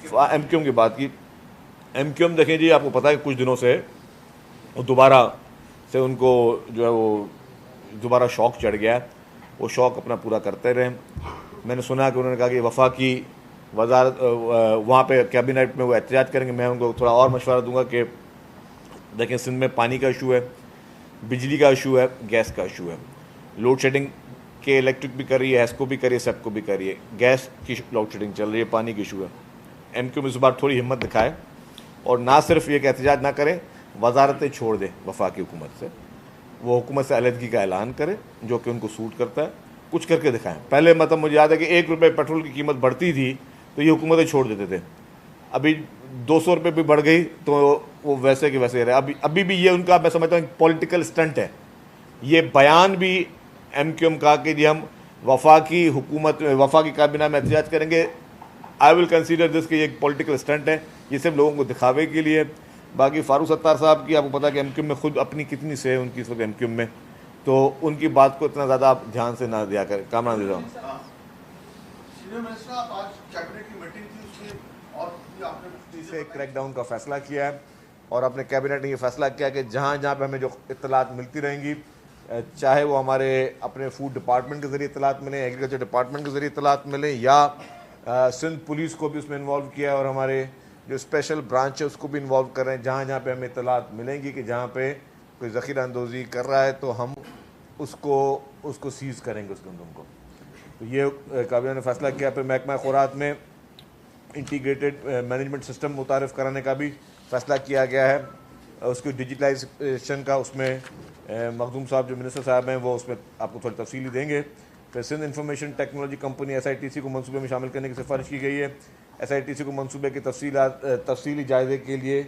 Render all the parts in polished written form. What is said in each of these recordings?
MQM की बात की। एमक्यूएम देखें जी, आपको पता है कुछ दिनों से वो दोबारा से उनको जो है वो दोबारा शौक चढ़ गया है। वो शौक अपना पूरा करते रहे। मैंने सुना कि उन्होंने कहा कि वफाकी वजारत वहाँ पे कैबिनेट में वो एहतजाज करेंगे। मैं उनको थोड़ा और मशवरा दूंगा कि देखें, सिंध में पानी का इशू है, बिजली का इशू है, गैस का इशू है। लोड शेडिंग के इलेक्ट्रिक भी कर रही है, हेस्को भी कर रही है, सबको भी कर रही है। गैस की लोड शेडिंग चल रही है, पानी की इशू है। एमक्यूएम इस बार थोड़ी हिम्मत दिखाए और ना सिर्फ ये कि एहतजाज ना करें, वजारतें छोड़ दे वफाकी हुकूमत से। वो हुकूमत से अलहदगी का ऐलान करे जो कि उनको सूट करता है, कुछ करके दिखाएं। पहले मतलब मुझे याद है कि 1 रुपये पेट्रोल की कीमत बढ़ती थी तो ये हुकूमतें छोड़ देते थे। अभी 200 रुपये भी बढ़ गई तो वो वैसे के वैसे रहे। अभी भी ये उनका, मैं समझता हूँ, पॉलिटिकल स्टंट है। ये बयान भी एमक्यूएम का कि जी हम वफाकी हुकूमत वफाकी काबीना में एहतजाज करेंगे, आई विल कंसीडर दिस कि ये एक पॉलिटिकल स्टंट है। ये सिर्फ लोगों को दिखावे के लिए। बाकी फारूक सत्तार साहब की आपको पता है कि एमक्यूएम में खुद अपनी कितनी से है उनकी इस वक्त एमक्यूएम में, तो उनकी बात को इतना ज़्यादा आप ध्यान से ना दिया करें। कामना दे रहा हूँ। से क्रैकडाउन का फैसला किया है और अपने कैबिनेट ने ये फैसला किया कि जहाँ जहाँ पे हमें जो इत्तलात मिलती रहेंगी, चाहे वो हमारे अपने फूड डिपार्टमेंट के ज़रिए इत्तलात मिलें, एग्रीकल्चर डिपार्टमेंट के ज़रिए इत्तलात मिलें, या सिंध पुलिस को भी उसमें इन्वॉल्व किया है और हमारे जो स्पेशल ब्रांच है उसको भी इन्वॉल्व कर रहे हैं। जहाँ जहाँ पे हमें इत्तलात मिलेंगी कि जहाँ पे कोई ज़ख़ीरा अंदोज़ी कर रहा है तो हम उसको सीज़ करेंगे उस गंदम को। तो ये काबिना ने फैसला किया। फिर महकमा खुराक में इंटीग्रेटेड मैनेजमेंट सिस्टम मुतारिफ़ कराने का भी फ़ैसला किया गया है। उसको डिजिटलाइजेशन का उसमें मखदूम साहब जो मिनिस्टर साहब हैं वो उसमें आपको थोड़ी तफसीली देंगे। फिर Sindh information technology company SITC को मनसूबे में शामिल करने की सिफारिश की गई है। SITC को मनसूबे के तफसीली जायजे के लिए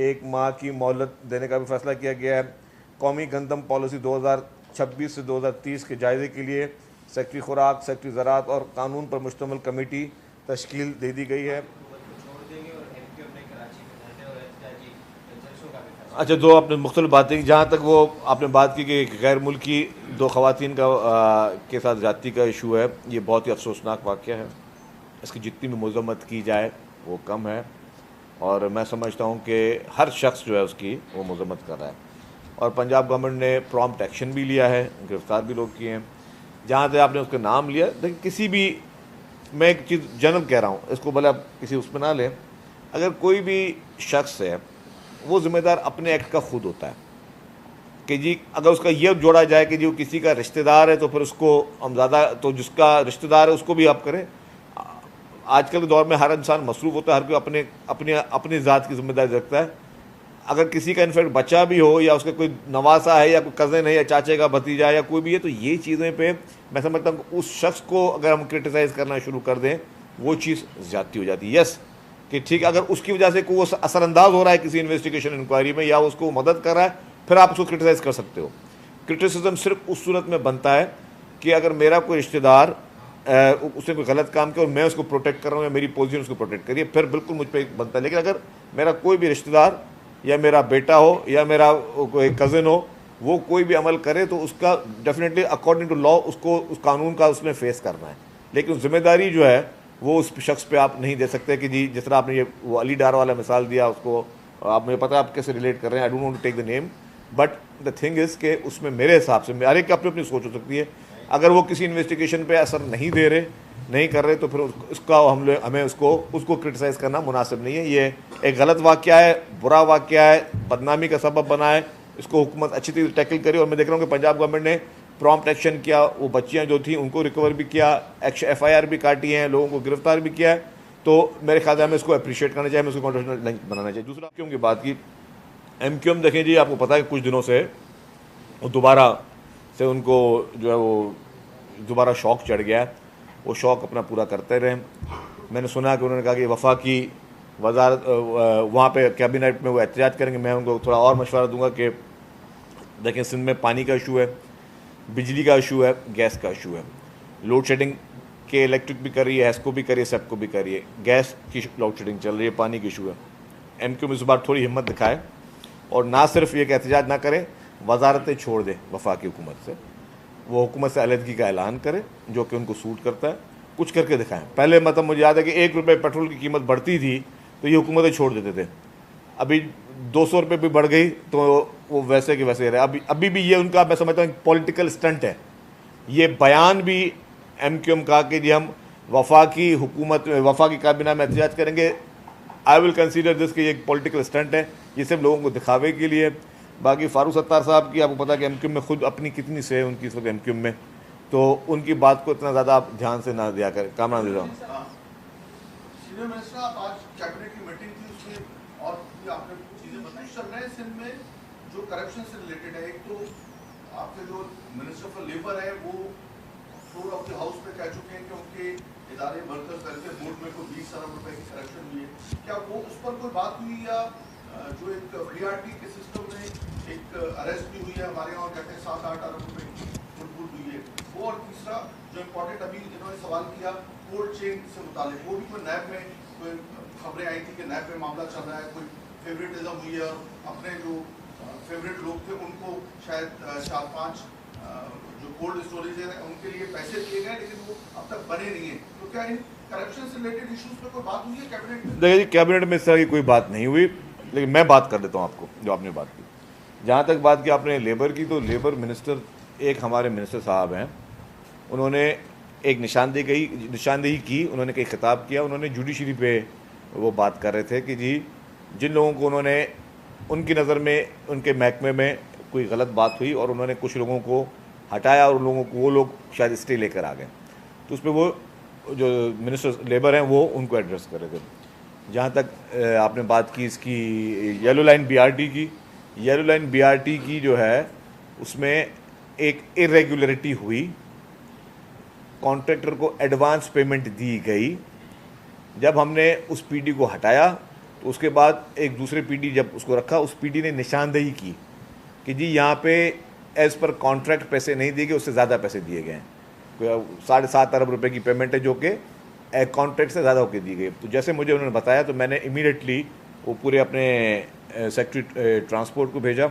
1 माह की मोहलत देने का भी फैसला किया गया है। कौमी गंदम पॉलिसी 2026 से 2030 के जायजे के लिए सेक्रेटरी खुराक, सेक्रेटरी ज़राअत और कानून पर मुश्तमिल कमेटी तश्कील दे दी गई है। अच्छा, दो आपने मुख्तलिफ बातें, जहाँ तक वो आपने बात की कि गैर मुल्की 2 ख़वातीन के साथ ज़्यादती का इशू है, ये बहुत ही अफसोसनाक वाक़या है। इसकी जितनी भी मज़म्मत की जाए वो कम है और मैं समझता हूँ कि हर शख्स जो है उसकी वो मज़म्मत कर रहा है। और पंजाब गवर्नमेंट ने प्रॉम्प्ट एक्शन भी लिया है, गिरफ़्तार भी लोग किए हैं। जहाँ से आपने उसका नाम लिया, देखिए किसी भी, मैं एक चीज़ जनरल कह रहा हूँ, इसको भले आप किसी उसमें ना लें, अगर कोई भी शख्स है वो ज़िम्मेदार अपने एक्ट का खुद होता है कि जी अगर उसका ये जोड़ा जाए कि जी वो किसी का रिश्तेदार है तो फिर उसको हम ज़्यादा, तो जिसका रिश्तेदार है उसको भी आप करें। आजकल के दौर में हर इंसान मसरूफ़ होता है, हर कोई अपने अपने अपनी ज़ात की ज़िम्मेदारी रखता है। अगर किसी का इनफैक्ट बच्चा भी हो या उसका कोई नवासा है या कोई कज़न है या चाचे का भतीजा या कोई भी है, तो ये चीज़ें पे मैं समझता हूँ उस शख्स को अगर हम क्रिटिसाइज़ करना शुरू कर दें वो चीज़ ज़्यादती हो जाती है। यस कि ठीक, अगर उसकी वजह से कोई असरअंदाज हो रहा है किसी इन्वेस्टिगेशन इंक्वायरी में या उसको मदद कर रहा है, फिर आप उसको क्रिटिसाइज़ कर सकते हो। क्रिटिसिज्म सिर्फ उस सूरत में बनता है कि अगर मेरा कोई रिश्तेदार उसने कोई गलत काम किया और मैं उसको प्रोटेक्ट कर रहा हूँ या मेरी पोजीशन उसको प्रोटेक्ट करिए, फिर बिल्कुल मुझ पर बनता है। लेकिन अगर मेरा कोई भी रिश्तेदार या मेरा बेटा हो या मेरा कोई कज़न हो, वो कोई भी अमल करे तो उसका डेफिनेटली अकॉर्डिंग टू लॉ उसको उस कानून का उसमें फेस करना है। लेकिन जिम्मेदारी जो है वो उस शख्स पे आप नहीं दे सकते कि जी जिस तरह आपने ये वो अली डार वाला मिसाल दिया, उसको आप, मुझे पता है आप कैसे रिलेट कर रहे हैं, I don't want to take the name, but the thing is के उसमें मेरे हिसाब से हर एक की अपनी अपनी सोच हो सकती है। अगर वो किसी इन्वेस्टिगेशन पे असर नहीं दे रहे, नहीं कर रहे, तो फिर उसका हमें उसको क्रिटिसाइज़ करना मुनासिब नहीं है। ये एक गलत वाक़या है, बुरा वाक़या है, बदनामी का सबब बना है, इसको हुकूमत अच्छी तरह टैकल करे। और मैं देख रहा हूँ कि पंजाब गवर्नमेंट ने प्रॉम्प्ट एक्शन किया, वो बच्चियाँ जो थी उनको रिकवर भी किया, FIR भी काटी हैं, लोगों को गिरफ्तार भी किया है। तो मेरे ख्याल से हमें इसको अप्रिशिएट करना चाहिए, हमें इसको कॉन्ट्रोवर्शियल नहीं बनाना चाहिए। दूसरा एमक्यूएम की बात की। एमक्यूएम देखें जी, आपको पता है कुछ दिनों से वो दोबारा से उनको जो है वो दोबारा शौक चढ़ गया है। वो शौक अपना पूरा करते रहे। मैंने सुना कि उन्होंने कहा कि वफाकी वजारत वहाँ पे कैबिनेट में वो एहतजाज करेंगे। मैं उनको थोड़ा और मशवरा दूंगा कि देखें, सिंध में पानी का इशू है, बिजली का इशू है, गैस का इशू है। लोड शेडिंग के इलेक्ट्रिक भी कर रही है, हेस्को भी कर रही है, सबको भी कर रही है। गैस की लोड शेडिंग चल रही है, पानी की इशू है। एमक्यूएम इस बार थोड़ी हिम्मत दिखाए और ना सिर्फ ये कि एहतजाज ना करें, वजारतें छोड़ दे वफाकी हुकूमत से। वो हुकूमत से अलहदगी का ऐलान करे जो कि उनको सूट करता है, कुछ करके दिखाएं। पहले मतलब मुझे याद है कि 1 रुपये पेट्रोल की कीमत बढ़ती थी तो ये हुकूमतें छोड़ देते थे, अभी 200 रुपये भी बढ़ गई तो वो वैसे के वैसे रहे। अभी भी ये उनका मैं समझता हूँ पॉलिटिकल स्टंट है। ये बयान भी MQM का कि जी हम वफाकी हुकूमत वफाकी काबीना में एहतजाज करेंगे, आई विल कंसीडर दिस कि ये एक पॉलिटिकल स्टंट है, ये सब लोगों को दिखावे के लिए। बाकी फारूक सत्तार साहब की आपको पता है कि MQM में खुद अपनी कितनी से है उनकी इस वक्त MQM में, तो उनकी बात को इतना ज़्यादा आप ध्यान से ना दिया करें। कामना दे रहा हूँ। सीनियर मिनिस्टर आप आज कैबिनेट की मीटिंग थी उसमें और आपने चीज़ें बताई चल रहे हैं सिंध में जो करप्शन से रिलेटेड है। एक तो आपके जो मिनिस्टर फॉर लेबर है वो फ्लोर ऑफ द हाउस पे कह चुके हैं कि उनके इदारे वर्कर्स वेलफेयर बोर्ड में कोई 20 अरब रुपए की करप्शन हुई है। क्या वो उस पर कोई बात हुई या जो एक BRT के सिस्टम में एक अरेस्ट भी हुई है हमारे यहाँ, कहते हैं 7-8 अरब रुपए की लूट हुई है वो। और तीसरा जो इम्पोर्टेंट अभी जिन्होंने सवाल किया कोल्ड चेन से मुतालिक, वो भी कोई नैब में कोई खबरें आई थी कि नैब में मामला चल रहा है, कोई फेवरेटिज्म हुई है और अपने जो फेवरेट लोग थे उनको शायद 4-5 जो कोल्ड स्टोरेज है उनके लिए पैसे दिए गए लेकिन वो अब तक बने नहीं है। तो क्या इन करप्शन से रिलेटेड इश्यूज पे कोई बात हुई है कैबिनेट में? देखिए जी, कैबिनेट में इस तरह की कोई बात नहीं हुई, लेकिन मैं बात कर देता हूँ आपको जो आपने बात की। जहाँ तक बात की आपने लेबर की, तो लेबर मिनिस्टर एक हमारे मिनिस्टर साहब हैं, उन्होंने एक निशानदेही की, उन्होंने कई खिताब किया, उन्होंने जुडिशरी पे वो बात कर रहे थे कि जी जिन लोगों को उन्होंने उनकी नज़र में उनके महकमे में कोई गलत बात हुई और उन्होंने कुछ लोगों को हटाया और उन लोगों को वो लोग शायद स्टे लेकर आ गए, तो उस पर वो जो मिनिस्टर लेबर हैं वो उनको एड्रेस कर रहे थे। जहाँ तक आपने बात की इसकी येलो लाइन BRT की, येलो लाइन BRT की जो है उसमें एक इरेगुलरिटी हुई, कॉन्ट्रैक्टर को एडवांस पेमेंट दी गई। जब हमने उस PD को हटाया तो उसके बाद एक दूसरे PD जब उसको रखा, उस PD ने निशानदेही की कि जी यहाँ पे एज़ पर कॉन्ट्रैक्ट पैसे नहीं दिए गए, उससे ज़्यादा पैसे दिए गए हैं। 7.5 अरब रुपए की पेमेंट है जो कि कॉन्ट्रैक्ट से ज़्यादा होकर दी गई। तो जैसे मुझे उन्होंने बताया तो मैंने इमीडिएटली वो पूरे अपने सेक्रेटरी ट्रांसपोर्ट को भेजा,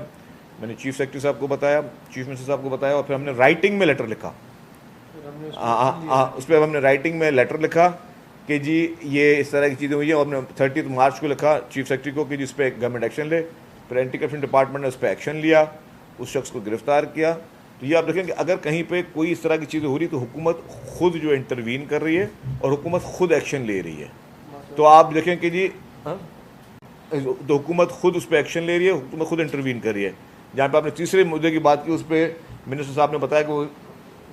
मैंने चीफ सेक्रेटरी साहब को बताया, चीफ मिनिस्टर साहब को बताया और फिर हमने राइटिंग में लेटर लिखा। उस पर हमने राइटिंग में लेटर लिखा कि जी ये इस तरह की चीज़ें हुई है और हमने 30 मार्च को लिखा चीफ सेक्रेटरी को कि जिस पर गवर्नमेंट एक्शन ले। फिर एंटी करप्शन डिपार्टमेंट ने उस पर एक्शन लिया, उस शख्स को गिरफ्तार किया। तो ये आप देखें कि अगर कहीं पे कोई इस तरह की चीज़ें हो रही तो हुकूमत खुद जो इंटरवीन कर रही है और हुकूमत खुद एक्शन ले रही है। तो आप देखें कि जी तो हुकूमत खुद उस पर एक्शन ले रही है, हुकूमत खुद इंटरवीन कर रही है। जहाँ पे आपने तीसरे मुद्दे की बात की उस पर मिनिस्टर साहब ने बताया कि वो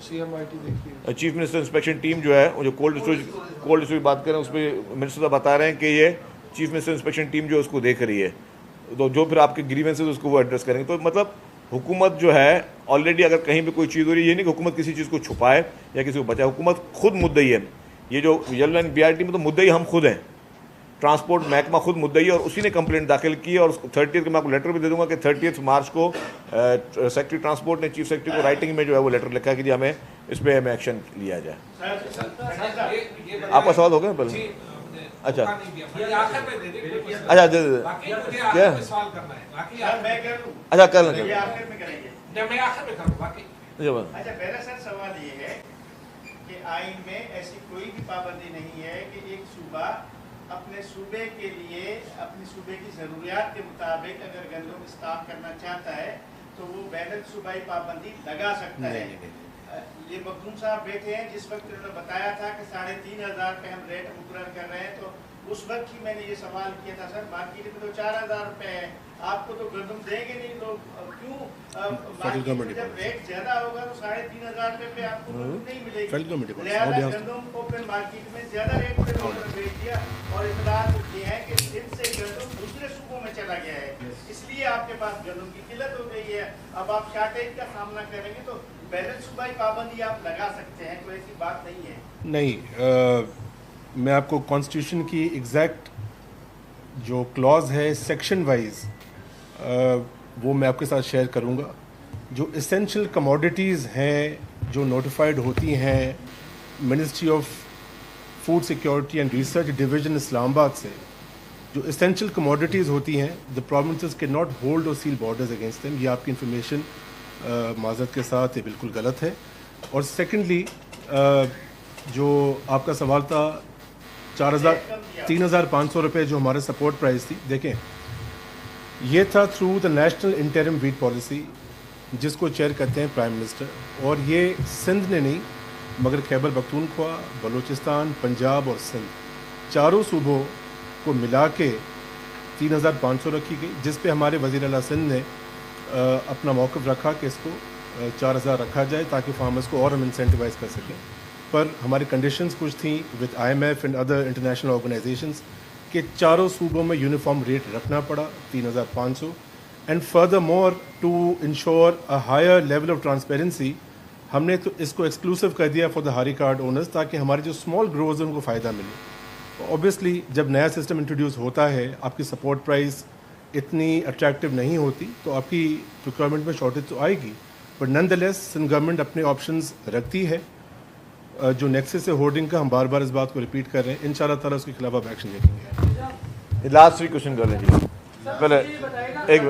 चीफ मिनिस्टर इंस्पेक्शन टीम जो है वो जो कोल्ड स्टोरेज की बात करें उस पर मिनिस्टर साहब बता रहे हैं कि ये चीफ मिनिस्टर इंस्पेक्शन टीम जो है उसको देख रही है, तो जो फिर आपके ग्रीवेंसेस उसको वो एड्रेस करेंगे। तो मतलब हुकूमत जो है ऑलरेडी अगर कहीं पे कोई चीज़ हो रही है, ये नहीं कि हुकूमत किसी चीज़ को छुपाए या किसी को बचाए, हुकूमत खुद मुद्दई है। ये जो येलो लाइन BRT में तो मुद्दई हम खुद हैं, ट्रांसपोर्ट महकमा खुद मुद्दई है और उसी ने कंप्लेंट दाखिल की और 30 मैं आपको लेटर भी दे दूंगा कि 30 मार्च को सेक्रेटरी ट्रांसपोर्ट ने चीफ सेक्रेटरी को राइटिंग में जो है वो लेटर लिखा कि जी हमें इस पर हमें एक्शन लिया जाए। आपका सवाल हो गया पहले? अच्छा अच्छा क्या अच्छा कर लेंगे। अच्छा मेरा सर सवाल ये है कि आइन में ऐसी कोई भी पाबंदी नहीं है कि एक सूबा अपने सूबे के लिए अपनी सूबे की ज़रूरियात के मुताबिक अगर गंदम इस्तेमाल करना चाहता है तो वो बैनुल सूबाई पाबंदी लगा सकता है। ये मखदूम साहब बैठे हैं, जिस वक्त उन्होंने बताया था कि 3,500 पे हम रेट मुकर्रर कर रहे हैं तो उस वक्त ही मैंने ये सवाल किया था सर मार्केट में तो 4,000 रुपये है, आपको तो गंदम देंगे नहीं लोग, क्यों मार्केट में जब रेट ज्यादा होगा तो 3,500 रुपये पे आपको नहीं मिलेगी, लिहाजा गंदम को फिर मार्केट में ज्यादा रेट पे बेच दिया और इतलात ये है कि सिंध से गंदम दूसरे सूबों में चला गया है, इसलिए आपके पास गंदम की किल्लत हो गई है। अब आप शार्टेज का सामना करेंगे तो बैनुल सूबाई पाबंदी आप लगा सकते हैं, कोई ऐसी बात नहीं है। नहीं, मैं आपको कॉन्स्टिट्यूशन की एग्जैक्ट जो क्लॉज है सेक्शन वाइज वो मैं आपके साथ शेयर करूंगा। जो एसेंशियल कमोडिटीज़ हैं जो नोटिफाइड होती हैं ministry of food security and research division Islamabad से, जो एसेंशियल कमोडिटीज़ होती हैं the provinces can not hold और सील बॉर्डर्स अगेंस्ट देम। ये आपकी इंफॉर्मेशन माजरत के साथ ये बिल्कुल गलत है। और सेकेंडली जो आपका सवाल था 3,500 रुपये जो हमारे सपोर्ट प्राइस थी, देखें ये था through the national interim wheat policy जिसको चेयर करते हैं प्राइम मिनिस्टर, और ये सिंध ने नहीं मगर खैबर पख्तूनख्वा, बलूचिस्तान, पंजाब और सिंध चारों सूबों को मिला के 3,500 रखी गई, जिस पे हमारे वज़ीर आला सिंध ने अपना मौक़िफ़ रखा कि इसको 4,000 रखा जाए ताकि फार्मर्स को और हम इंसेंटिवाइज कर सकें। पर हमारी कंडीशंस कुछ थी with IMF and other international organisations कि चारों सूबों में यूनिफॉर्म रेट रखना पड़ा 3,500, and further more to ensure a higher level of transparency हमने तो इसको एक्सक्लूसिव कर दिया फॉर द हारी कार्ड ओनर्स ताकि हमारे जो स्मॉल ग्रोवर्स हैं उनको फ़ायदा मिले। ऑब्वियसली जब नया सिस्टम इंट्रोड्यूस होता है आपकी सपोर्ट प्राइस इतनी अट्रैक्टिव नहीं होती तो आपकी प्रोक्योरमेंट में शॉर्टेज तो आएगी, पर नॉनदलेस सिंध गवर्नमेंट अपने ऑप्शंस रखती है। जो नेक्सस है होर्डिंग का, हम बार बार इस बात को रिपीट कर रहे हैं, इंशाल्लाह ताला उसके खिलाफ आप एक्शन लेंगे। लास्ट 3 क्वेश्चन कर लें जी, पहले एक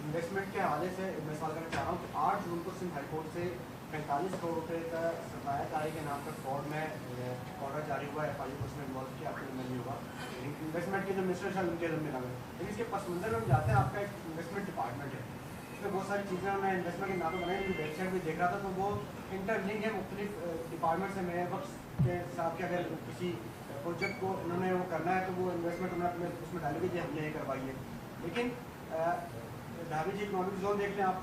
इन्वेस्टमेंट के हवाले से मैं सवाल करना चाह रहा हूँ कि 8 जून को सिंध हाईकोर्ट से 45 करोड़ रुपए का सरमाया कारी के नाम पर फ्रॉड में ऑर्डर जारी हुआ है, FIU को उसमें इन्वॉल्व किया, आपको नहीं हुआ इन्वेस्टमेंट के जो मिनिस्टर शायद उनके में लगे, लेकिन इसके पस मंजर में हम जाते हैं आपका एक इन्वेस्टमेंट डिपार्टमेंट है, इसमें बहुत सारी चीज़ें मैं इन्वेस्टमेंट के नाम पर बनाई, वेबसाइट भी देख रहा था तो वो इंटरलिंक है मुख्तलिफ डिपार्टमेंट से। मैं वक्त के साथ के अगर किसी प्रोजेक्ट को उन्होंने वो करना है तो वो इन्वेस्टमेंट उन्होंने उसमें डाली हुई हमने ये करवाई है, लेकिन धाबी जी इकोनॉमिक जोन देख लें आप,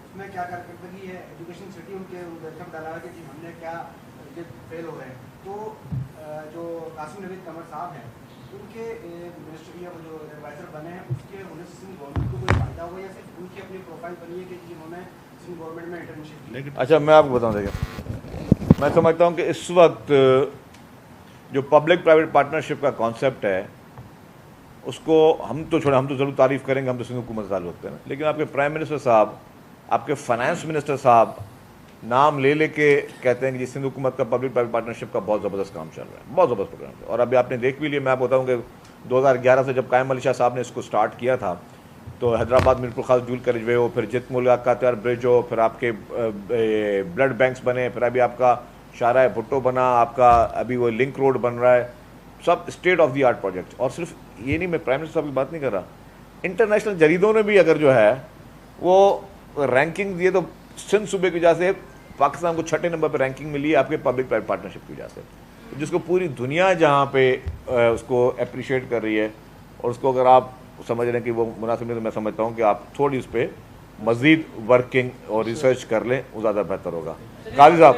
उसमें क्या कारकर्दगी है, एजुकेशन सिटी उनके वेलकम डाला है कि जी हमने क्या ये फेल हो रहे हैं। तो जो कासिम नवीद कमर साहब हैं उनके मिनिस्टर या जो एडवाइज़र बने हैं उसके होने से सिंध गवर्नमेंट को कोई फायदा हुआ या सिर्फ उनकी अपनी प्रोफाइल बनी है कि जिन्होंने सिंध गवर्नमेंट में इंटर्नशिप की? अच्छा मैं आपको बताऊँ, देखिए मैं समझता हूँ कि इस वक्त जो पब्लिक प्राइवेट पार्टनरशिप का कॉन्सेप्ट है उसको हम तो ज़रूर तारीफ़ करेंगे, हम तो सिंध हुकूमत से ताल्लुक़ रखते हैं, लेकिन आपके प्राइम मिनिस्टर साहब, आपके फाइनेंस मिनिस्टर साहब नाम ले लेके कहते हैं कि सिंध हुकूमत का पब्लिक प्राइवेट पार्टनरशिप का बहुत ज़बरदस्त काम चल रहा है, बहुत ज़बरदस्त प्रोग्राम है। और अभी आपने देख भी लिया, मैं आपको बताऊँ कि 2011 से जब कायम अली शाह साहब ने इसको स्टार्ट किया था तो हैदराबाद मीरपुर खास जूल करिजवे हो, फिर जित मुलाकात ब्रिज हो, फिर आपके ब्लड बैंक्स बने, फिर अभी आपका शाहराह भुट्टो बना, आपका अभी वो लिंक रोड बन रहा है, सब state of the art project. और सिर्फ ये नहीं, मैं प्राइम मिनिस्टर साहब की बात नहीं कर रहा, इंटरनेशनल जरीदों ने भी अगर जो है वो रैंकिंग दिए तो सिंध सूबे की वजह से पाकिस्तान को 6ठे नंबर पर रैंकिंग मिली है आपके पब्लिक प्राइवेट पार्टनरशिप की वजह से, जिसको पूरी दुनिया जहाँ पे उसको अप्रिशिएट कर रही है। और उसको अगर आप समझ रहे हैं कि वो मुनासिब नहीं, तो मैं समझता हूँ कि आप थोड़ी उस पर मज़ीद वर्किंग और रिसर्च कर लें, वो ज़्यादा बेहतर होगा। काजी साहब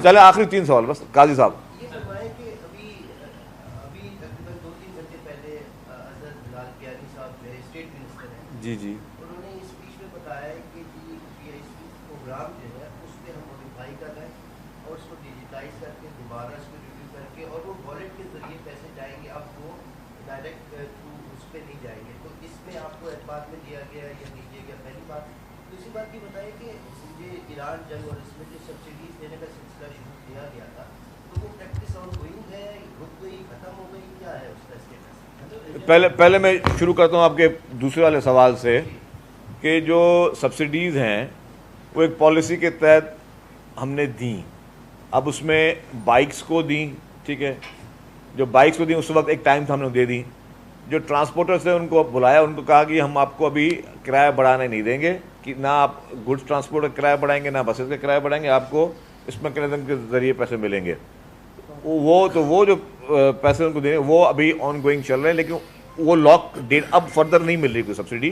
चले आखिरी 3 सवाल बस। काजी साहब, ये फरमाएं कि अभी तकरीबन 2-3 घंटे पहले अजहर बिलाल कियानी साहब जो स्टेट मिनिस्टर हैं, जी जी, उन्होंने इस स्पीच में बताया है कि जी PIC प्रोग्राम जो है उस पर हम मॉडिफाई कर रहे हैं और उसको डिजिटाइज करके दोबारा उसको रिव्यू करके और वो वॉलेट के जरिए पैसे जाएंगे, अब वो डायरेक्ट थ्रू उस पर नहीं जाएंगे। तो इसमें आपको एतबार में दिया गया या दीजिए गया, पहली बात। दूसरी बात ये बताइए कि ये ईरान जंग और इसमें जो सब्सिडीज देने का सिलसिला शुरू किया गया था तो वो प्रैक्टिस ऑन गोइंग है, रुक गई, खत्म हो गई, क्या है उसका स्टेटस? पहले मैं शुरू करता हूँ आपके दूसरे वाले सवाल से कि जो सब्सिडीज़ हैं वो एक पॉलिसी के तहत हमने दी, अब उसमें बाइक्स को दी, ठीक है, जो बाइक्स को दी उस वक्त एक टाइम था हमने दे दी, जो ट्रांसपोर्टर्स थे उनको बुलाया, उनको कहा कि हम आपको अभी किराया बढ़ाने नहीं देंगे, कि ना आप गुड्स ट्रांसपोर्ट का किराया बढ़ाएंगे ना बसेस का किराया बढ़ाएंगे, आपको इस मैकेनिज्म के ज़रिए पैसे मिलेंगे। वो जो पैसे उनको देंगे वो अभी ऑन गोइंग चल रहे हैं, लेकिन वो लॉक डेट अब फर्दर नहीं मिल रही कोई सब्सिडी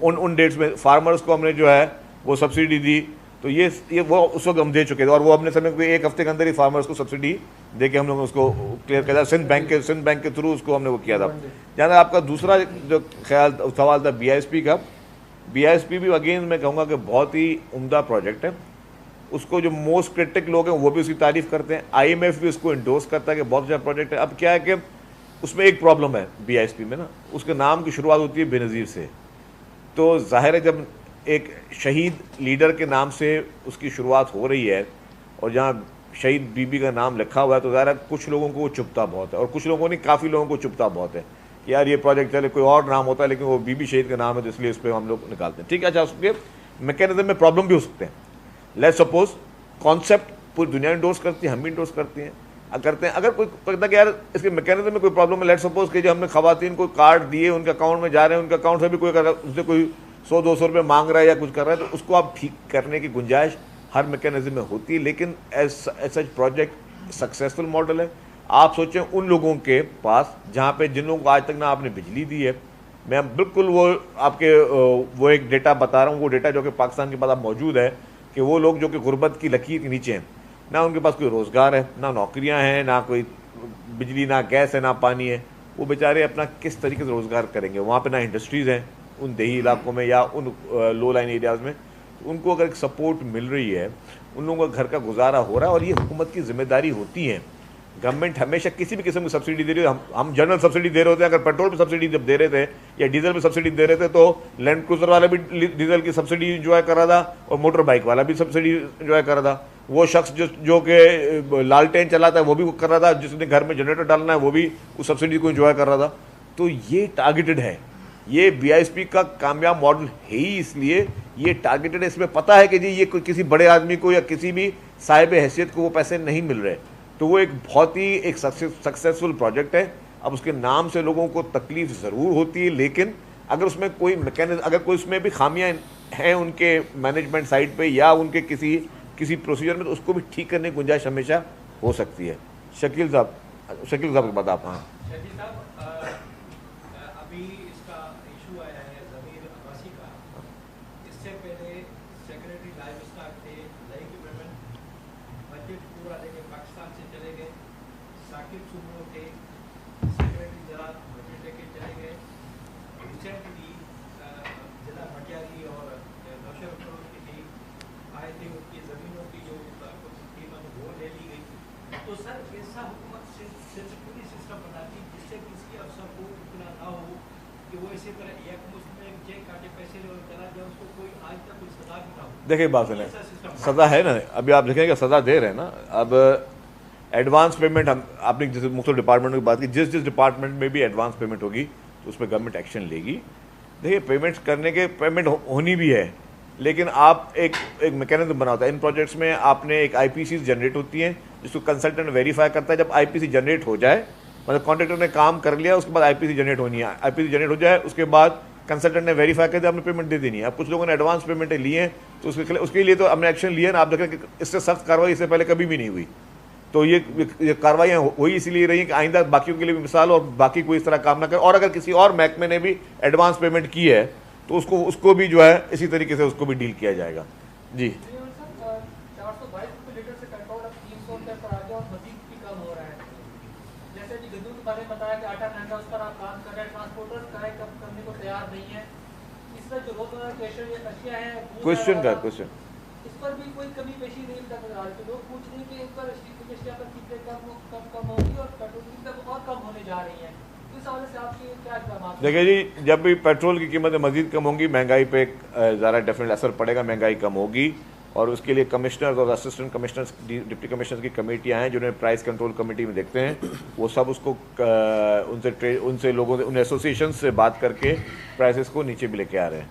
उन डेट्स में। फार्मर्स को हमने जो है वो सब्सिडी दी, तो ये वो उस वक्त हम दे चुके थे और वो हमने समय को 1 हफ्ते के अंदर ही फार्मर्स को सब्सिडी दे के हम लोग उसको क्लियर किया था, सिंध बैंक के थ्रू उसको हमने वो किया था। जहाँ आपका दूसरा जो सवाल था BISP का, BISP भी अगेन मैं कहूँगा कि बहुत ही उम्दा प्रोजेक्ट है, उसको जो मोस्ट क्रिटिक लोग हैं वो भी उसकी तारीफ़ करते हैं, IMF भी उसको इंडोर्स करता है कि बहुत अच्छा प्रोजेक्ट है। अब क्या है कि उसमें एक प्रॉब्लम है BISP में ना, उसके नाम की शुरुआत होती है बेनज़ीर से, तो जाहिर है जब एक शहीद लीडर के नाम से उसकी शुरुआत हो रही है और जहाँ शहीद बीबी का नाम लिखा हुआ है तो ज़ाहिर है कुछ लोगों को वो चुभता बहुत है और कुछ लोगों ने काफ़ी लोगों को चुभता बहुत है कि यार ये प्रोजेक्ट चले, कोई और नाम होता है लेकिन वो बीबी शहीद का नाम है तो इसलिए इस पर हम लोग निकालते हैं। ठीक है, अच्छा उसके मैकेनिज्म में प्रॉब्लम भी हो सकते हैं। लेट्स सपोज कॉन्सेप्ट पूरी दुनिया इंडोर्स करती है, हम भी इंडोर्स करते हैं करते हैं, अगर कोई कहता कि यार इसके मैकेनिज्म में कोई प्रॉब्लम है, लेट्स सपोज कि जो हमने खवातीन को कार्ड दिए उनके अकाउंट में जा रहे हैं, उनके अकाउंट से भी कोई उससे कोई 100-200 रुपये मांग रहा है या कुछ कर रहा है, तो उसको आप ठीक करने की गुंजाइश हर मैकेनिज्म में होती है। लेकिन as such project successful model है। आप सोचें उन लोगों के पास जहाँ पे जिन लोगों को आज तक ना आपने बिजली दी है, मैं बिल्कुल वो आपके वो एक डेटा बता रहा हूँ, वो डेटा जो कि पाकिस्तान के पास अब मौजूद है कि वो लोग जो कि गुर्बत की लकीर के नीचे हैं, ना उनके पास कोई रोज़गार है, ना नौकरियां हैं, ना कोई बिजली, ना गैस है, ना पानी है, वो बेचारे अपना किस तरीके से रोज़गार करेंगे? वहाँ पे ना इंडस्ट्रीज़ हैं उन देही इलाकों में या उन लो लाइन एरियाज़ में। तो उनको अगर सपोर्ट मिल रही है, उन लोगों का घर का गुजारा हो रहा है, और ये हुकूमत की जिम्मेदारी होती है। गवर्नमेंट हमेशा किसी भी किस्म की सब्सिडी दे रही है, हम जनरल सब्सिडी दे रहे होते हैं। अगर पेट्रोल पे सब्सिडी जब दे रहे थे या डीजल पे सब्सिडी दे रहे थे तो लैंड क्रूजर वाला भी डीजल की सब्सिडी इंजॉय कर रहा था और मोटर बाइक वाला भी सब्सिडी इंजॉय कर रहा था। वो शख्स जो कि लालटेन चलाता है वो भी कर रहा था, जिसने घर में जनरेटर डालना है वो भी उस सब्सिडी को इंजॉय कर रहा था। तो ये टारगेटेड है, ये BISP का कामयाब मॉडल है ही इसलिए ये टारगेटेड है। इसमें पता है कि जी ये किसी बड़े आदमी को या किसी भी साहिब हैसियत को वो पैसे नहीं मिल रहे, तो वो एक बहुत ही एक सक्सेसफुल प्रोजेक्ट है। अब उसके नाम से लोगों को तकलीफ ज़रूर होती है, लेकिन अगर उसमें कोई मैकेनिज्म, अगर कोई उसमें भी खामियां हैं उनके मैनेजमेंट साइड पे या उनके किसी प्रोसीजर में, तो उसको भी ठीक करने की गुंजाइश हमेशा हो सकती है। शकील साहब के बाद आप। हाँ, शकील साहब, अभी इसका इशू आया है ज़मीर अब्बासी का। इससे पहले सेक्रेटरी लाइव स्टॉक थे, लाइव पेमेंट बजट पूरा लेके पाकिस्तान से चले गए। साकिब सुमो थे, सेक्रेटरी ज़राअत बजट लेके चले गए। रिसेंटली जिला मटियाली और नौशर करोड़ की टीम आए थे, उनकी ज़मीनों की जो कीमत वो ले ली गई। तो सर ऐसा हुकूमत पूरी सिस्टम बनाती जिससे किसी अफसर को इतना ना हो कि वो इसी तरह एक मुश्त में एक चेक काटे पैसे ले और चला जाए, उसको कोई आज तक कोई सजा भी ना हो। देखिए बात सुने, सज़ा है ना, अभी आप देखेंगे सज़ा दे रहे हैं ना। अब एडवांस पेमेंट हम आपने जैसे मुख्तलिफ डिपार्टमेंट की बात की, जिस डिपार्टमेंट में भी एडवांस पेमेंट होगी तो उस पर गवर्नमेंट एक्शन लेगी। देखिए पेमेंट्स करने के पेमेंट होनी भी है, लेकिन आप एक मैकेनिज्म बनाता है इन प्रोजेक्ट्स में। आपने एक IPC जनरेट होती हैं जिसको कंसल्टेंट वेरीफाई करता है। जब IPC जनरेट हो जाए, मतलब कॉन्ट्रैक्टर ने काम कर लिया, उसके बाद IPC जनरेट होनी है। IPC जनरेट हो जाए उसके बाद कंसल्टेंट ने वेरीफाई कर दिया, आपने पेमेंट दे देनी है। अब कुछ लोगों ने एडवांस पेमेंटें लिए हैं तो उसके लिए तो हमने एक्शन लिया ना। आप देखें कि इससे सख्त कार्रवाई इससे पहले कभी भी नहीं हुई। तो ये कार्रवाइयाँ हुई इसलिए रही कि आइंदा बाकियों के लिए भी मिसाल और बाकी कोई इस तरह काम ना करे। और अगर किसी और महकमे ने भी एडवांस पेमेंट की है तो उसको भी जो है इसी तरीके से उसको भी डील किया जाएगा। जी, 422 रुपये लीटर से पेट्रोल अब 300 रुपये पर आ गया और मजीद भी कम हो रहा है। जैसे कि गदूद वाले बताया कि आटा महंगा, उस पर आप काम कर रहे हैं, ट्रांसपोर्टर किराए कम करने को तैयार नहीं है। इसमें जो रोजमर्रा के अशिया है क्वेश्चन इस पर भी कोई कमी पेशी नहीं नजर आ रही। तो लोग पूछ रहे हैं कि इन पर अशिया पर कीमतें कम होगी और पेट्रोल की कीमतें और कम होने जा रही हैं। इस हवाले से आपके क्या इक़दाम? देखिए जी, जब भी पेट्रोल की कीमतें मज़ीद कम होंगी, महंगाई पे ज़्यादा डेफिनेट असर पड़ेगा, महंगाई कम होगी। और उसके लिए कमिश्नर्स और असिस्टेंट कमिश्नर्स, डिप्टी कमिश्नर्स की कमेटियाँ हैं जिन्हें प्राइस कंट्रोल कमेटी में देखते हैं। वो सब उसको उनसे लोगों से, उन एसोसिएशन से बात करके प्राइसेस को नीचे भी लेके आ रहे हैं।